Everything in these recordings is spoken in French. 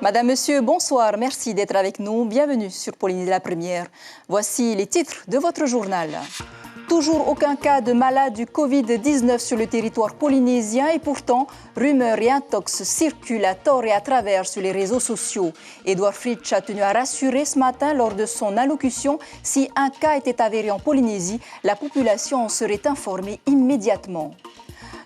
Madame, Monsieur, bonsoir. Merci d'être avec nous. Bienvenue sur Polynésie la Première. Voici les titres de votre journal. Toujours aucun cas de malade du Covid-19 sur le territoire polynésien et pourtant, rumeurs et intox circulent à tort et à travers sur les réseaux sociaux. Edouard Fritsch a tenu à rassurer ce matin lors de son allocution. Si un cas était avéré en Polynésie, la population en serait informée immédiatement.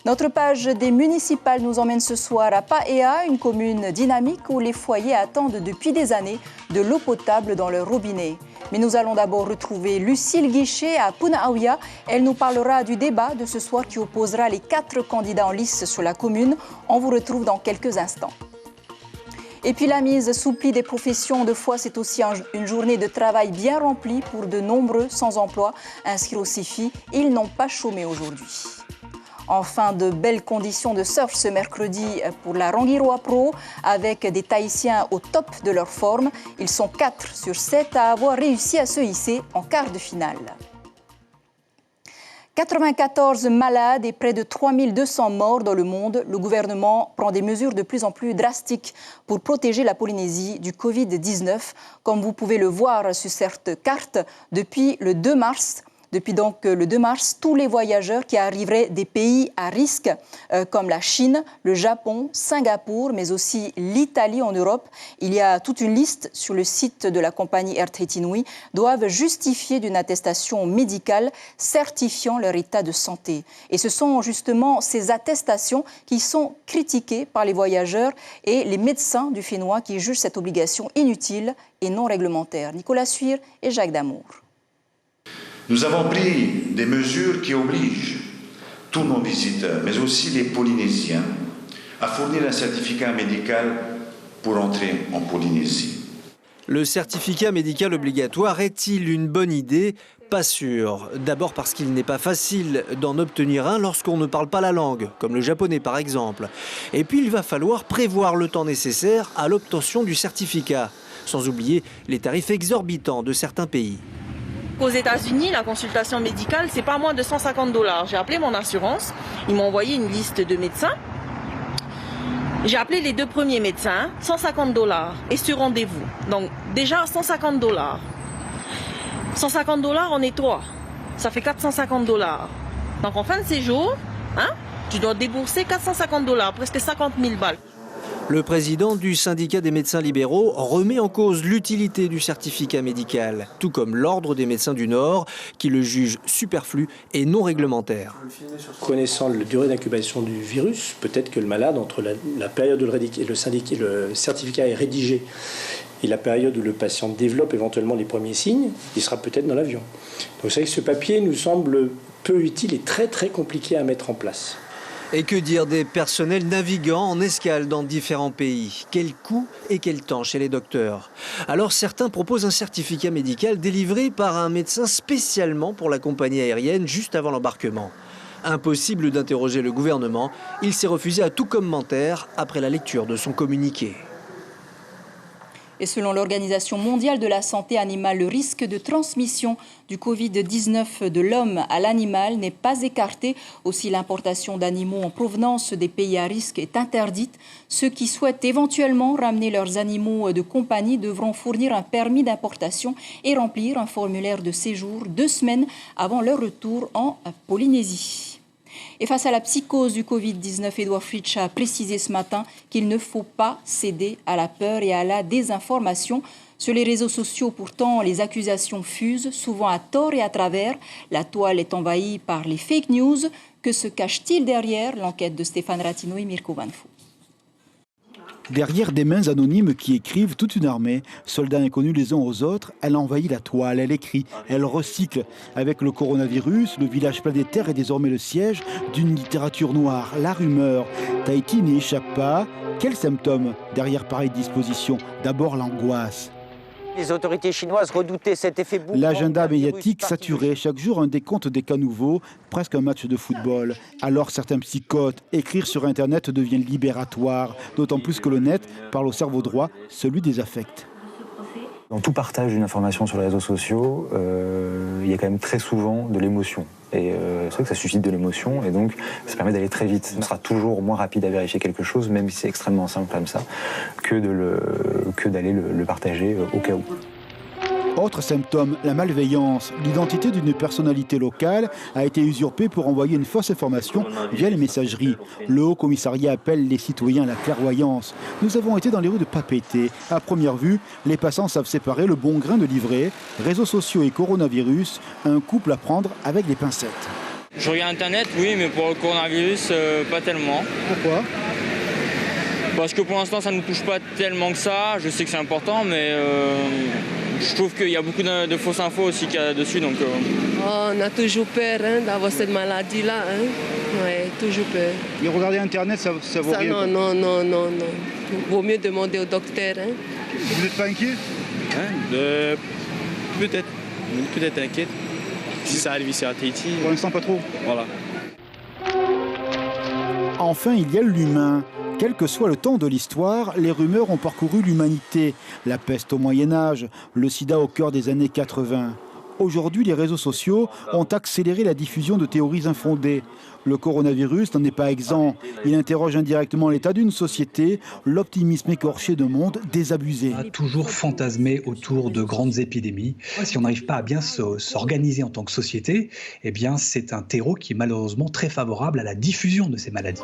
Notre page des municipales nous emmène ce soir à Paea, une commune dynamique où les foyers attendent depuis des années de l'eau potable dans leur robinet. Mais nous allons d'abord retrouver Lucille Guichet à Punaauia. Elle nous parlera du débat de ce soir qui opposera les 4 candidats en lice sur la commune. On vous retrouve dans quelques instants. Et puis la mise sous pli des professions de foi, c'est aussi une journée de travail bien remplie pour de nombreux sans-emploi inscrits au CIFI. Ils n'ont pas chômé aujourd'hui. Enfin, de belles conditions de surf ce mercredi pour la Rangiroa Pro avec des Tahitiens au top de leur forme. Ils sont 4 sur 7 à avoir réussi à se hisser en quart de finale. 94 malades et près de 3200 morts dans le monde. Le gouvernement prend des mesures de plus en plus drastiques pour protéger la Polynésie du Covid-19. Comme vous pouvez le voir sur cette carte, depuis le 2 mars, tous les voyageurs qui arriveraient des pays à risque comme la Chine, le Japon, Singapour, mais aussi l'Italie en Europe, il y a toute une liste sur le site de la compagnie Air Tahiti Nui, doivent justifier d'une attestation médicale certifiant leur état de santé. Et ce sont justement ces attestations qui sont critiquées par les voyageurs et les médecins du Fénois qui jugent cette obligation inutile et non réglementaire. Nicolas Suir et Jacques Damour. Nous avons pris des mesures qui obligent tous nos visiteurs, mais aussi les Polynésiens, à fournir un certificat médical pour entrer en Polynésie. Le certificat médical obligatoire est-il une bonne idée ? Pas sûr. D'abord parce qu'il n'est pas facile d'en obtenir un lorsqu'on ne parle pas la langue, comme le japonais par exemple. Et puis il va falloir prévoir le temps nécessaire à l'obtention du certificat, sans oublier les tarifs exorbitants de certains pays. Aux États-Unis, la consultation médicale, c'est pas moins de 150 $. J'ai appelé mon assurance, ils m'ont envoyé une liste de médecins. J'ai appelé les 2 premiers médecins, 150 $, et sur rendez-vous. Donc déjà 150 $. 150 $, on est 3. Ça fait 450 $. Donc en fin de séjour, tu dois débourser 450 $, presque 50 000 balles. Le président du syndicat des médecins libéraux remet en cause l'utilité du certificat médical, tout comme l'ordre des médecins du Nord, qui le juge superflu et non réglementaire. Connaissant la durée d'incubation du virus, peut-être que le malade, entre la période où le certificat est rédigé et la période où le patient développe éventuellement les premiers signes, il sera peut-être dans l'avion. Donc c'est vrai que ce papier nous semble peu utile et très très compliqué à mettre en place. Et que dire des personnels navigants en escale dans différents pays? Quel coût et quel temps chez les docteurs? Alors certains proposent un certificat médical délivré par un médecin spécialement pour la compagnie aérienne juste avant l'embarquement. Impossible d'interroger le gouvernement, il s'est refusé à tout commentaire après la lecture de son communiqué. Et selon l'Organisation mondiale de la santé animale, le risque de transmission du Covid-19 de l'homme à l'animal n'est pas écarté. Aussi, l'importation d'animaux en provenance des pays à risque est interdite. Ceux qui souhaitent éventuellement ramener leurs animaux de compagnie devront fournir un permis d'importation et remplir un formulaire de séjour 2 semaines avant leur retour en Polynésie. Et face à la psychose du Covid-19, Edouard Fritsch a précisé ce matin qu'il ne faut pas céder à la peur et à la désinformation. Sur les réseaux sociaux, pourtant, les accusations fusent, souvent à tort et à travers. La toile est envahie par les fake news. Que se cache-t-il derrière? L'enquête de Stéphane Ratino et Mirko Vanfou. Derrière des mains anonymes qui écrivent toute une armée, soldats inconnus les uns aux autres, elle envahit la toile, elle écrit, elle recycle. Avec le coronavirus, le village planétaire est désormais le siège d'une littérature noire, la rumeur. Tahiti n'y échappe pas. Quels symptômes derrière pareille disposition? D'abord l'angoisse. Les autorités chinoises redoutaient cet effet boomerang. L'agenda médiatique saturé, chaque jour un décompte des cas nouveaux, presque un match de football. Alors certains psychotes, écrire sur Internet devient libératoire, d'autant plus que le net parle au cerveau droit, celui des affects. Dans tout partage d'une information sur les réseaux sociaux, il y a quand même très souvent de l'émotion. Et c'est vrai que ça suscite de l'émotion et donc ça permet d'aller très vite. On sera toujours moins rapide à vérifier quelque chose, même si c'est extrêmement simple comme ça, que d'aller le partager au cas où. Autre symptôme, la malveillance. L'identité d'une personnalité locale a été usurpée pour envoyer une fausse information via les messageries. Le Haut Commissariat appelle les citoyens à la clairvoyance. Nous avons été dans les rues de Papeete. À première vue, les passants savent séparer le bon grain de livret, réseaux sociaux et coronavirus, un couple à prendre avec des pincettes. Je regarde Internet, oui, mais pour le coronavirus, pas tellement. Pourquoi ? Parce que pour l'instant, ça ne nous touche pas tellement que ça. Je sais que c'est important, mais je trouve qu'il y a beaucoup de fausses infos aussi qu'il y a dessus. Donc, on a toujours peur d'avoir cette maladie-là. Ouais, toujours peur. Mais regarder Internet, ça vaut rien. Non. Vaut mieux demander au docteur. Vous n'êtes pas inquiet ? Peut-être inquiète. Si ça arrive ici à Tahiti. Pour l'instant, pas trop. Voilà. Enfin, il y a l'humain. Quel que soit le temps de l'histoire, les rumeurs ont parcouru l'humanité. La peste au Moyen-Âge, le sida au cœur des années 80. Aujourd'hui, les réseaux sociaux ont accéléré la diffusion de théories infondées. Le coronavirus n'en est pas exempt. Il interroge indirectement l'état d'une société, l'optimisme écorché d'un monde désabusé. On a toujours fantasmé autour de grandes épidémies. Si on n'arrive pas à bien s'organiser en tant que société, eh bien, c'est un terreau qui est malheureusement très favorable à la diffusion de ces maladies.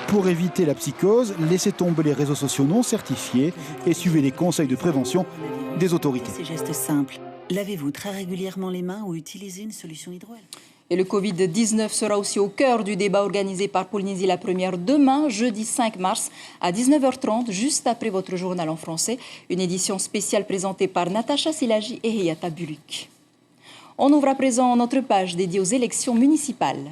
Pour éviter la psychose, laissez tomber les réseaux sociaux non certifiés et suivez les conseils de prévention des autorités. Ces gestes simples. Lavez-vous très régulièrement les mains ou utilisez une solution hydroalcoolique. Et le Covid-19 sera aussi au cœur du débat organisé par Polynésie la Première demain, jeudi 5 mars, à 19h30, juste après votre journal en français. Une édition spéciale présentée par Natacha Silagi et Heyata Buluk. On ouvre à présent notre page dédiée aux élections municipales.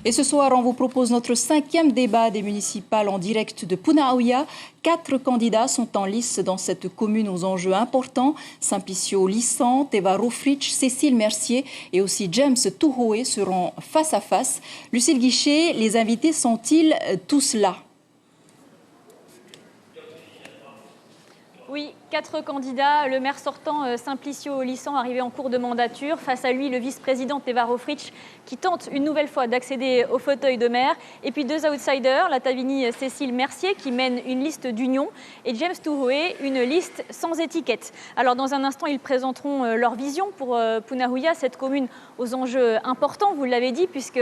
Et ce soir, on vous propose notre 5e débat des municipales en direct de Punaauia. 4 candidats sont en lice dans cette commune aux enjeux importants. Simplicio Lissan, Teva Rofrich, Cécile Mercier et aussi James Tuhoe seront face à face. Lucille Guichet, les invités sont-ils tous là ? Oui, 4 candidats. Le maire sortant, Simplicio Lissan, arrivé en cours de mandature. Face à lui, le vice-président Teva Rofrich, qui tente une nouvelle fois d'accéder au fauteuil de maire. Et puis 2 outsiders, la Tavini Cécile Mercier, qui mène une liste d'union, et James Tuhoe, une liste sans étiquette. Alors dans un instant, ils présenteront leur vision pour Punaauia, cette commune aux enjeux importants, vous l'avez dit, puisque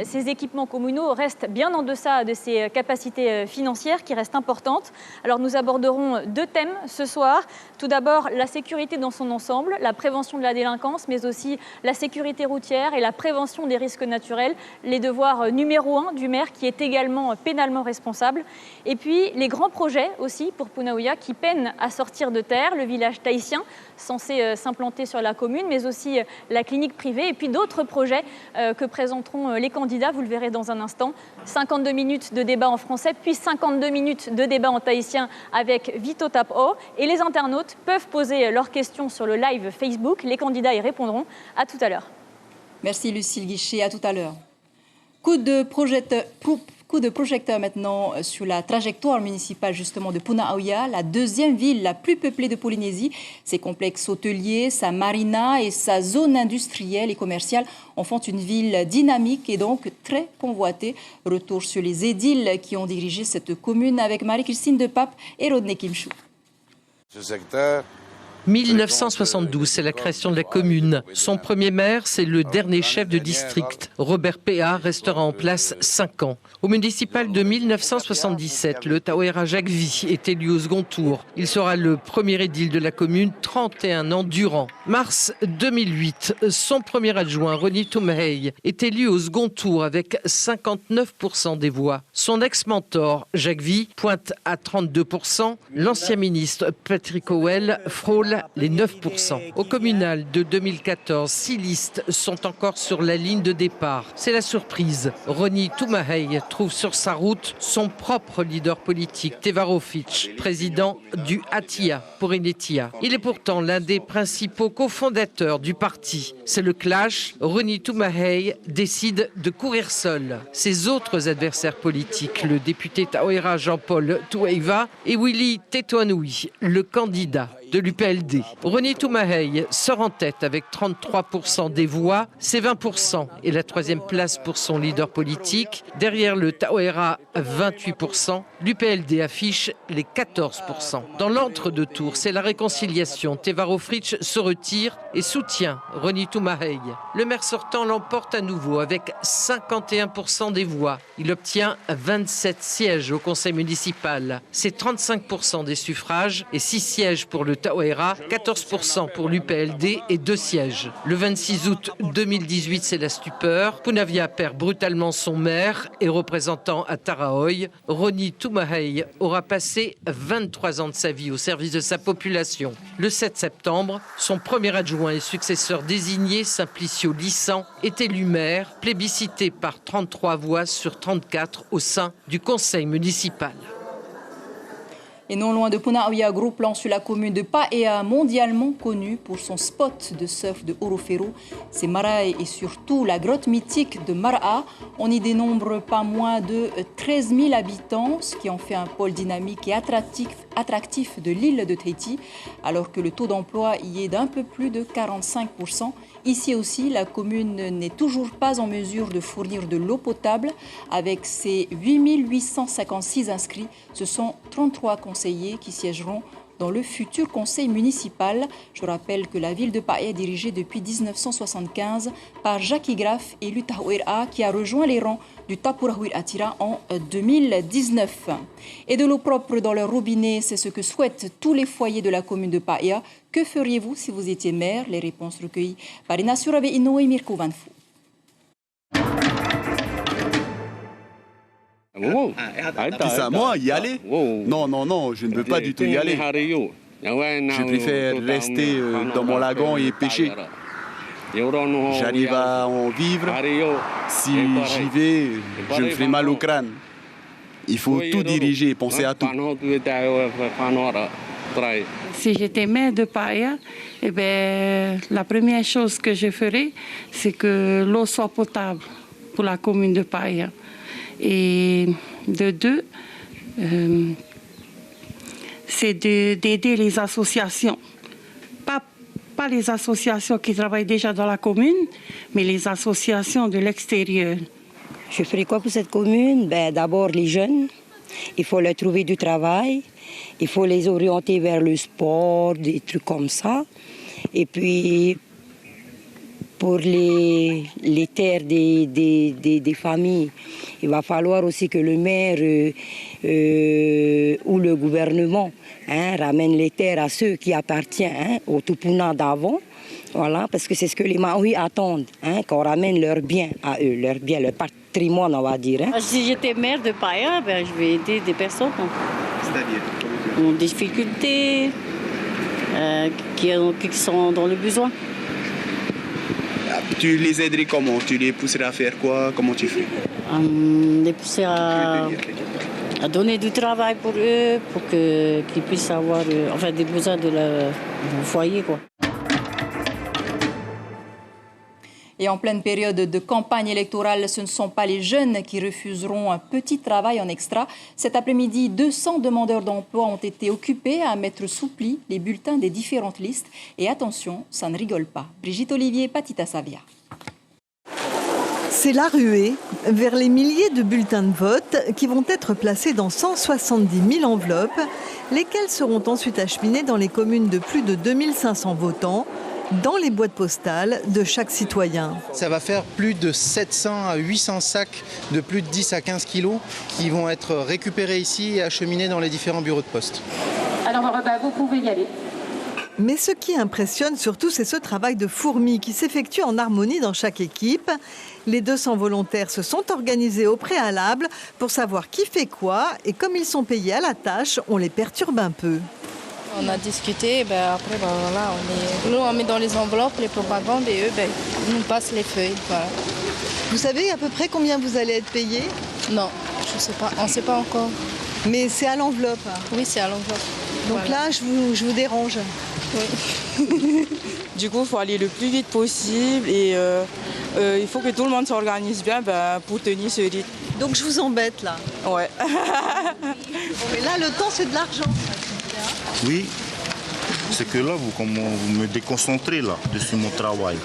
ces équipements communaux restent bien en deçà de ses capacités financières, qui restent importantes. Alors nous aborderons 2 thèmes ce soir. Tout d'abord, la sécurité dans son ensemble, la prévention de la délinquance, mais aussi la sécurité routière et la prévention des risques naturels, les devoirs numéro 1 du maire qui est également pénalement responsable. Et puis les grands projets aussi pour Punaauia qui peinent à sortir de terre, le village tahitien censé s'implanter sur la commune, mais aussi la clinique privée et puis d'autres projets que présenteront les candidats, vous le verrez dans un instant. 52 minutes de débat en français, puis 52 minutes de débat en tahitien avec Vito Tapo. Et les internautes peuvent poser leurs questions sur le live Facebook. Les candidats y répondront. À tout à l'heure. Merci Lucille Guichet, à tout à l'heure. Coup de projecteur maintenant sur la trajectoire municipale justement de Punaauia, la 2e ville la plus peuplée de Polynésie. Ses complexes hôteliers, sa marina et sa zone industrielle et commerciale en font une ville dynamique et donc très convoitée. Retour sur les édiles qui ont dirigé cette commune avec Marie-Christine Depape et Rodney Kimchou. Ce secteur 1972, c'est la création de la commune. Son premier maire, c'est le dernier chef de district. Robert Péa restera en place 5 ans. Au municipal de 1977, le Tauera Jacques-Vie est élu au second tour. Il sera le premier édile de la commune 31 ans durant. Mars 2008, son premier adjoint, Ronnie Tumhei, est élu au second tour avec 59% des voix. Son ex-mentor, Jacques-Vie, pointe à 32%. L'ancien ministre Patrick Howell frôle local, les 9%. Au communal de 2014, 6 listes sont encore sur la ligne de départ. C'est la surprise. Roni Toumahey trouve sur sa route son propre leader politique, Teva Rohfritsch, président du Atia pour Inetia. Il est pourtant l'un des principaux cofondateurs du parti. C'est le clash. Roni Toumahey décide de courir seul. Ses autres adversaires politiques, le député Taouera Jean-Paul Toueiva et Willy Tétouanoui, le candidat de l'UPLD. Roni Toumahey sort en tête avec 33% des voix, c'est 20% et la troisième place pour son leader politique. Derrière le Taouera, 28%. L'UPLD affiche les 14%. Dans l'entre-deux-tours, c'est la réconciliation. Teva Rohfritsch se retire et soutient Roni Toumahey. Le maire sortant l'emporte à nouveau avec 51% des voix. Il obtient 27 sièges au conseil municipal. C'est 35% des suffrages et 6 sièges pour le Taouera, 14% pour l'UPLD et 2 sièges. Le 26 août 2018, c'est la stupeur. Punavia perd brutalement son maire et représentant à Tarahoy. Roni Toumahey aura passé 23 ans de sa vie au service de sa population. Le 7 septembre, son premier adjoint et successeur désigné, Simplicio Lissan, est élu maire, plébiscité par 33 voix sur 34 au sein du conseil municipal. Et non loin de Punaauia, gros plan sur la commune de Paea, mondialement connue pour son spot de surf de Orofero. C'est Marae et surtout la grotte mythique de Mara'a. On y dénombre pas moins de 13 000 habitants, ce qui en fait un pôle dynamique et attractif de l'île de Tahiti, alors que le taux d'emploi y est d'un peu plus de 45%. Ici aussi, la commune n'est toujours pas en mesure de fournir de l'eau potable. Avec ses 8 856 inscrits, ce sont 33 conseillers qui siégeront dans le futur conseil municipal. Je rappelle que la ville de Paea est dirigée depuis 1975 par Jackie Graff, élu Taouera, qui a rejoint les rangs du Tapurahuil Atira en 2019. Et de l'eau propre dans leur robinet, c'est ce que souhaitent tous les foyers de la commune de Paea. Que feriez-vous si vous étiez maire? Les réponses recueillies par Inacio Rabe Ino et Mirko Vanfou. C'est à moi y aller? Non, je ne veux pas du tout y aller. Je préfère rester dans mon lagon et pêcher. J'arrive à en vivre. Si j'y vais, je me ferai mal au crâne. Il faut tout diriger et penser à tout. Si j'étais maire de Paea, la première chose que je ferais, c'est que l'eau soit potable pour la commune de Paea. Et de deux, c'est d'aider les associations. Pas les associations qui travaillent déjà dans la commune, mais les associations de l'extérieur. Je ferai quoi pour cette commune? D'abord les jeunes, il faut leur trouver du travail, il faut les orienter vers le sport, des trucs comme ça. Et puis pour les terres des familles, il va falloir aussi que le maire ou le gouvernement ramène les terres à ceux qui appartiennent aux Tupuna d'avant. Voilà, parce que c'est ce que les Maoris attendent, qu'on ramène leurs biens à eux, leur patrimoine, on va dire. Si j'étais maire de Paea, je vais aider des personnes qui ont des difficultés, qui sont dans le besoin. Tu les aiderais comment? Tu les pousserais à faire quoi? Comment tu fais? Les pousser à donner du travail pour eux, pour qu'ils puissent avoir des besoins de leur foyer, quoi. Et en pleine période de campagne électorale, ce ne sont pas les jeunes qui refuseront un petit travail en extra. Cet après-midi, 200 demandeurs d'emploi ont été occupés à mettre sous pli les bulletins des différentes listes. Et attention, ça ne rigole pas. Brigitte Olivier, Patita Savia. C'est la ruée vers les milliers de bulletins de vote qui vont être placés dans 170 000 enveloppes, lesquelles seront ensuite acheminées dans les communes de plus de 2500 votants, dans les boîtes postales de chaque citoyen. Ça va faire plus de 700 à 800 sacs de plus de 10 à 15 kilos qui vont être récupérés ici et acheminés dans les différents bureaux de poste. Alors vous pouvez y aller. Mais ce qui impressionne surtout, c'est ce travail de fourmi qui s'effectue en harmonie dans chaque équipe. Les 200 volontaires se sont organisés au préalable pour savoir qui fait quoi et comme ils sont payés à la tâche, on les perturbe un peu. On a discuté, après voilà, on met dans les enveloppes les propagandes et eux ils nous passent les feuilles. Voilà. Vous savez à peu près combien vous allez être payé? Non, je ne sais pas, on ne sait pas encore. Mais c'est à l'enveloppe? Oui, c'est à l'enveloppe. Donc voilà. Là, je vous dérange. Oui. Du coup, il faut aller le plus vite possible et il faut que tout le monde s'organise bien pour tenir ce rythme. Donc je vous embête là? Ouais. Bon, mais là, le temps, c'est de l'argent. Oui, c'est que là, vous me déconcentrez là, dessus mon travail.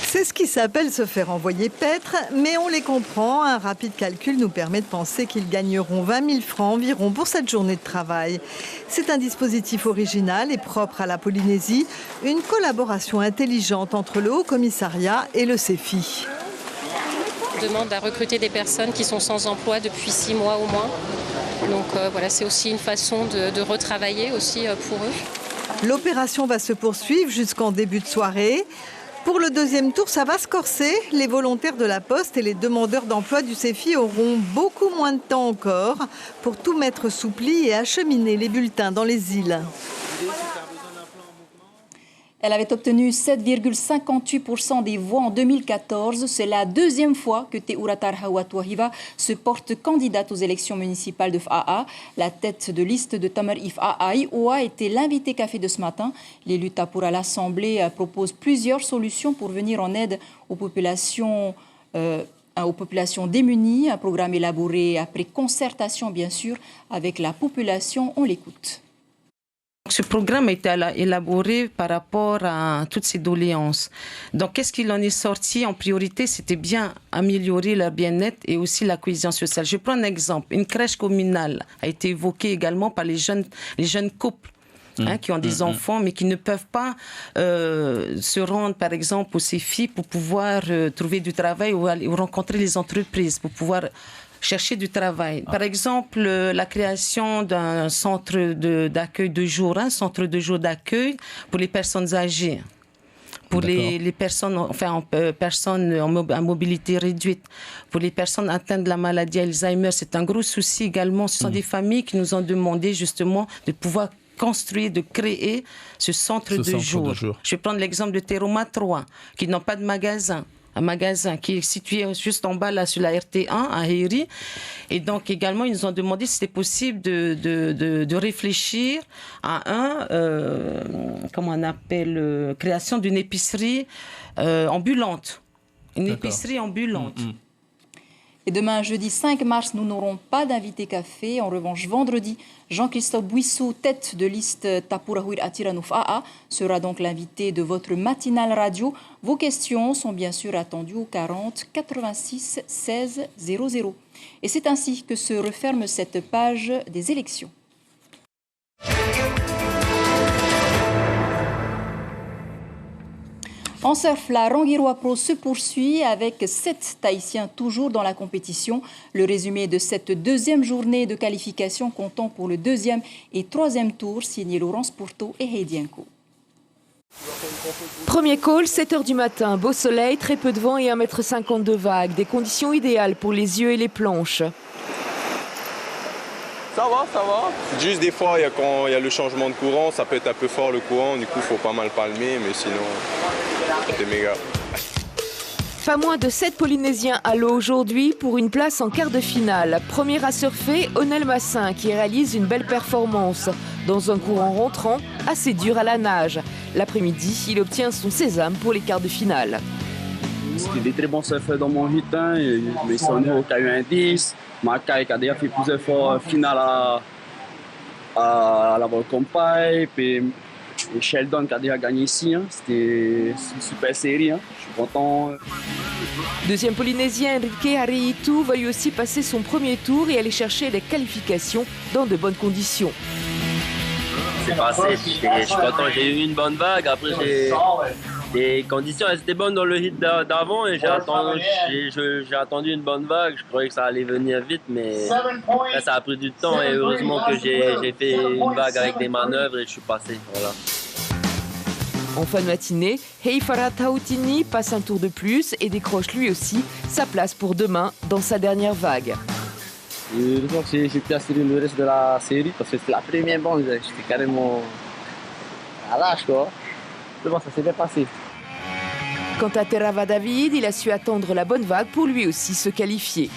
C'est ce qui s'appelle se faire envoyer paître, mais on les comprend. Un rapide calcul nous permet de penser qu'ils gagneront 20 000 francs environ pour cette journée de travail. C'est un dispositif original et propre à la Polynésie, une collaboration intelligente entre le Haut-Commissariat et le CEFI. On demande à recruter des personnes qui sont sans emploi depuis 6 mois au moins. Donc voilà, c'est aussi une façon de retravailler aussi pour eux. L'opération va se poursuivre jusqu'en début de soirée. Pour le deuxième tour, ça va se corser. Les volontaires de la Poste et les demandeurs d'emploi du CEFI auront beaucoup moins de temps encore pour tout mettre sous pli et acheminer les bulletins dans les îles. Elle avait obtenu 7,58% des voix en 2014. C'est la deuxième fois que Te Uratar Hawat-Wahiva se porte candidate aux élections municipales de Faa. La tête de liste de Tamar If'Aai a été l'invité café de ce matin. L'élu Tapura l'Assemblée propose plusieurs solutions pour venir en aide aux populations démunies. Un programme élaboré après concertation, bien sûr, avec la population. On l'écoute. Ce programme a été élaboré par rapport à toutes ces doléances. Donc, qu'est-ce qu'il en est sorti? En priorité, c'était bien améliorer leur bien-être et aussi la cohésion sociale. Je prends un exemple. Une crèche communale a été évoquée également par les jeunes couples qui ont des enfants, mais qui ne peuvent pas se rendre, par exemple, au CEFI pour pouvoir trouver du travail ou rencontrer les entreprises, pour pouvoir chercher du travail. Par exemple, la création d'un centre d'accueil de jour, un centre de jour d'accueil pour les personnes âgées, pour les personnes, personnes à mobilité réduite, pour les personnes atteintes de la maladie Alzheimer. C'est un gros souci également. Ce sont des familles qui nous ont demandé justement de pouvoir construire, de créer ce centre de jour. Je vais prendre l'exemple de Teroma 3, qui n'ont pas de magasin. Un magasin qui est situé juste en bas là sur la RT1 à Héry. Et donc également ils nous ont demandé si c'était possible de réfléchir à comment on appelle, création d'une épicerie ambulante. Une épicerie ambulante. Et demain, jeudi 5 mars, nous n'aurons pas d'invité café. En revanche, vendredi, Jean-Christophe Bouissou, tête de liste Tapurahuir Atiranuf AA, sera donc l'invité de votre matinale radio. Vos questions sont bien sûr attendues au 40 86 16 00. Et c'est ainsi que se referme cette page des élections. En surf, la Rangiroa Pro se poursuit avec 7 Tahitiens toujours dans la compétition. Le résumé de cette deuxième journée de qualification comptant pour le deuxième et troisième tour, signé Laurence Pourteau et Heidienko. Premier call, 7h du matin, beau soleil, très peu de vent et 1,50 m de vague. Des conditions idéales pour les yeux et les planches. Ça va. Juste des fois, quand il y a le changement de courant, ça peut être un peu fort le courant, du coup, il faut pas mal palmer, mais sinon, c'est méga. Pas moins de 7 Polynésiens à l'eau aujourd'hui pour une place en quart de finale. Premier à surfer, Onel Massin qui réalise une belle performance dans un courant rentrant assez dur à la nage. L'après-midi, il obtient son sésame pour les quarts de finale. C'était des très bons surfeurs dans mon rythme, mais Sonio qui a eu un 10, Makai qui a déjà fait plusieurs fois finale à la Volcompai, puis Sheldon qui a déjà gagné ici. C'était une super série, je suis content. Deuxième Polynésien, Enrique Hareitu va lui aussi passer son premier tour et aller chercher les qualifications dans de bonnes conditions. C'est passé, je suis content, j'ai eu une bonne vague, après les conditions elles étaient bonnes dans le hit d'avant et j'ai attendu une bonne vague, je croyais que ça allait venir vite mais là, ça a pris du temps et heureusement que j'ai fait une vague avec des manœuvres et je suis passé. Voilà. En fin de matinée, Heifarat Hautini passe un tour de plus et décroche lui aussi sa place pour demain dans sa dernière vague. Heureusement que j'ai pu assurer le reste de la série parce que c'était la première bande. J'étais carrément à l'âge, quoi. Mais bon, ça s'est bien passé. Quant à Terava David, il a su attendre la bonne vague pour lui aussi se qualifier.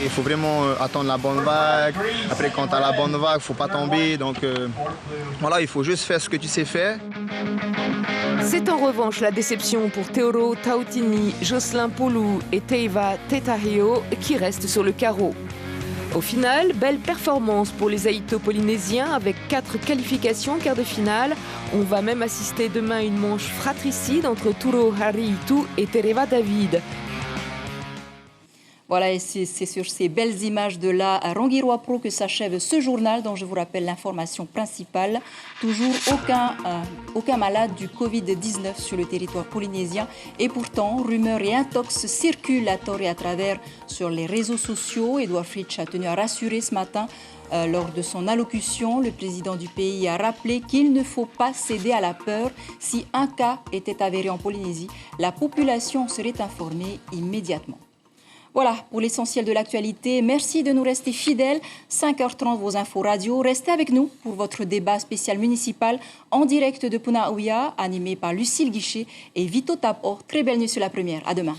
Il faut vraiment attendre la bonne vague. Après, quand tu as la bonne vague, il ne faut pas tomber. Donc voilà, il faut juste faire ce que tu sais faire. C'est en revanche la déception pour Teoro Tautini, Jocelyn Polou et Teiva Tetaheo qui restent sur le carreau. Au final, belle performance pour les Haïto-Polynésiens avec 4 qualifications en quart de finale. On va même assister demain à une manche fratricide entre Turo Hariitu et Tereva David. Voilà, et c'est sur ces belles images de la Rangiroa Pro que s'achève ce journal dont je vous rappelle l'information principale. Toujours aucun malade du Covid-19 sur le territoire polynésien. Et pourtant, rumeurs et intox circulent à tort et à travers sur les réseaux sociaux. Edouard Fritsch a tenu à rassurer ce matin. Lors de son allocution, le président du pays a rappelé qu'il ne faut pas céder à la peur. Si un cas était avéré en Polynésie, la population serait informée immédiatement. Voilà pour l'essentiel de l'actualité. Merci de nous rester fidèles. 5h30, vos infos radio. Restez avec nous pour votre débat spécial municipal en direct de Punaouia, animé par Lucille Guichet et Vito Tapo. Très belle nuit sur la première. À demain.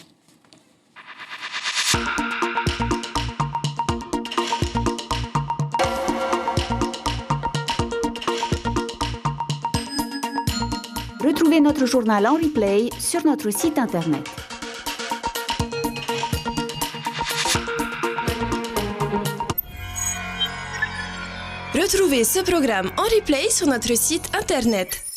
Retrouvez notre journal en replay sur notre site internet. Retrouvez ce programme en replay sur notre site internet.